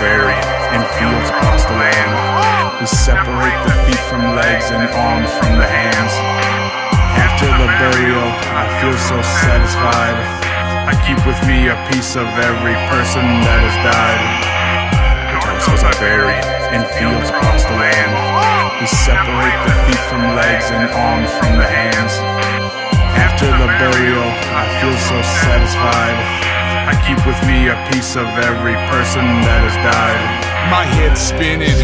buried in fields across the land. We separate the feet from legs and arms from the hands. After the burial, I feel so satisfied. I keep with me a piece of every person that has died. The torsos are buried in fields across the land. We separate the feet from legs and arms from the hands. After the burial, I feel so satisfied. I keep with me a piece of every person that has died. My head's spinning,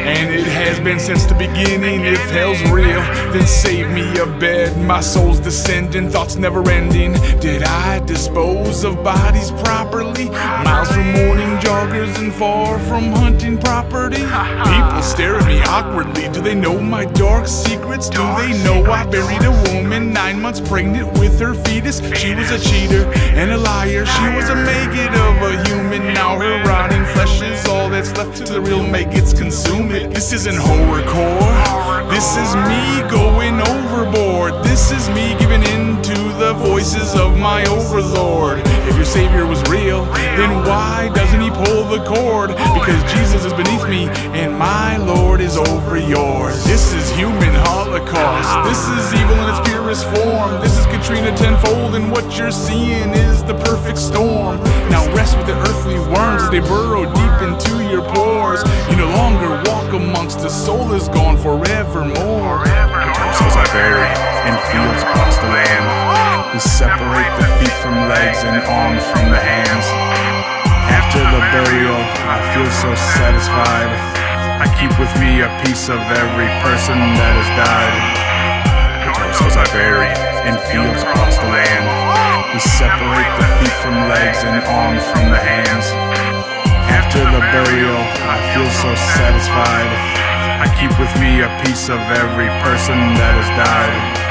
and it has been since the beginning. If hell's real, then save me a bed. My soul's descending, thoughts never ending. Did I dispose of bodies properly? Miles from morning joggers and far from hunting property. People stare at me awkwardly. Do they know my dark secrets? Do they know I buried a woman 9 months pregnant with her fetus? She was a cheater and a liar. She was a maggot of a human. Now her rotting flesh is all that's left to the real maggots consume it. This isn't horrorcore. This is me going overboard. This is me giving in to the voices of my overlord. If your savior was real, then why doesn't he pull the cord? Because Jesus is beneath me and my Lord is over yours. This is human holocaust. This is evil in its purest form. This is Katrina tenfold, and what you're seeing is the perfect storm. Now rest with the earthly worms as they burrow deep into your pores. You no longer walk amongst the soul is gone forevermore. The torsos are buried in fields across the land. We separate the feet from legs and arms from the hands. After the burial, I feel so satisfied. I keep with me a piece of every person that has died. The torsos are buried in fields across the land. We separate the feet from legs and arms from the hands. After the burial, I feel so satisfied. I keep with me a piece of every person that has died.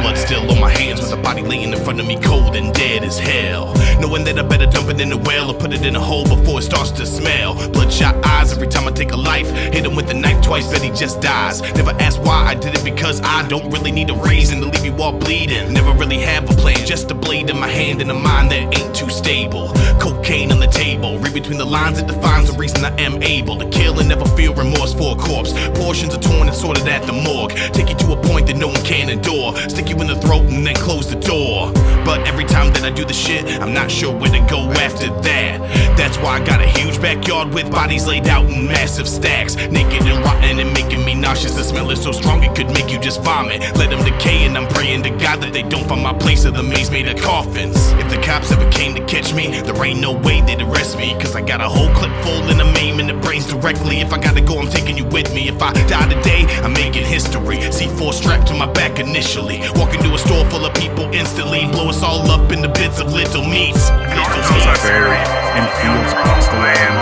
Blood still on my hands with the body laying in front of me, cold and dead as hell. Knowing that I better dump it in the well or put it in a hole before it starts to smell. Bloodshot eyes every time I take a life. Hit him with the knife twice, bet he just dies. Never ask why, I did it because I don't really need a reason to leave you all bleeding. Never really have a plan, just a blade in my hand and a mind that ain't too stable. Cocaine on the table, read between the lines, it defines the reason I am able to kill and never feel remorse for a corpse. Portions are torn and sorted at the morgue. Take you to a point that no one can endure. Stick you in the throat and then close the door. But every time that I do the shit, I'm not sure where to go after that. That's why I got a huge backyard with bodies laid out in massive stacks. Naked and rotten and making me nauseous. The smell is so strong it could make you just vomit. Let them decay and I'm praying to God that they don't find my place of the maze made of coffins. If the cops ever came to catch me, there ain't no way they'd arrest me. Cause I got a whole clip full and I'm aiming the brains directly. If I gotta go, I'm taking you with me. If I die today, I'm making history. C4 strapped to my back initially. Walk into a store full of people instantly. Blow us all up into bits of little meats. Torsos are buried in fields across the land.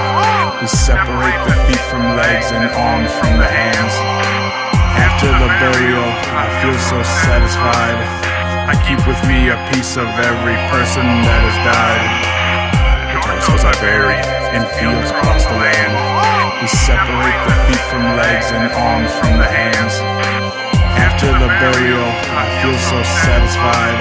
We separate the feet from legs and arms from the hands. After the burial, I feel so satisfied. I keep with me a piece of every person that has died. The torsos are buried in fields across the land. We separate the feet from legs and arms from the hands. After the burial, I feel so satisfied.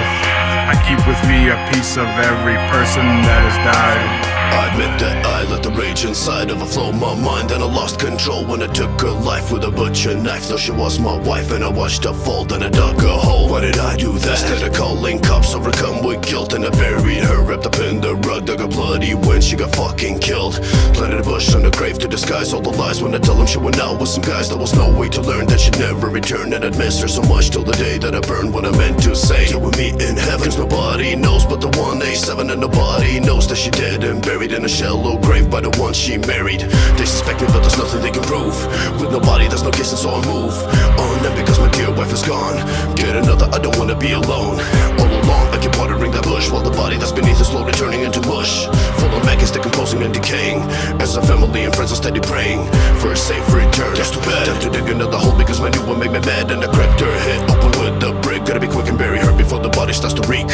I keep with me a piece of every person that has died. I admit that I let the rage inside overflow my mind, and I lost control when I took her life with a butcher knife. Though she was my wife and I watched her fall down a darker hole. Why did I do that? Instead of calling cops, overcome with guilt, and I buried her wrapped up in the rug that got bloody when she got fucking killed. Planted a bush on the grave to disguise all the lies. When I tell them she went out with some guys, there was no way to learn that she'd never return. And I'd miss her so much till the day that I burned what I meant to say. Till we meet in heaven, 'cause nobody knows but the 1A7, and nobody knows that she dead and buried in a shallow grave by the one she married. They suspect me, but there's nothing they can prove. With no body, there's no kissing, so I move on. And because my dear wife is gone, get another, I don't wanna be alone. All along, I keep watering that bush, while the body that's beneath is slowly turning into mush. Full of maggots decomposing and decaying, as a family and friends are steady praying for a safe return. Just too bad, time to dig another hole because my new one made me mad. And I cracked her head open with the brick. Gotta be quick and bury her before the body starts to reek.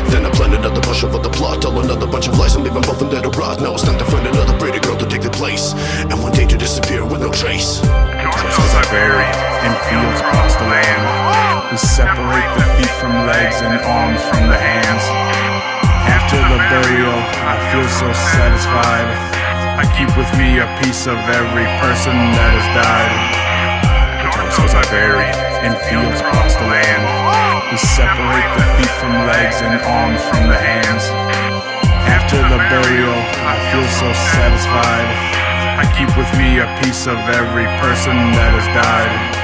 Then I plant another bush over the plot, tell another bunch of lies and leave them both in dead or rot. Now it's time to find another pretty girl to take the place, and one day to disappear with no trace. Torsos are buried in fields across the land. We separate the feet from legs and arms from the hands. After the burial, I feel so satisfied. I keep with me a piece of every person that has died. The torsos are buried in fields across the land. We separate the feet from legs and arms from the hands. After the burial, I feel so satisfied. I keep with me a piece of every person that has died.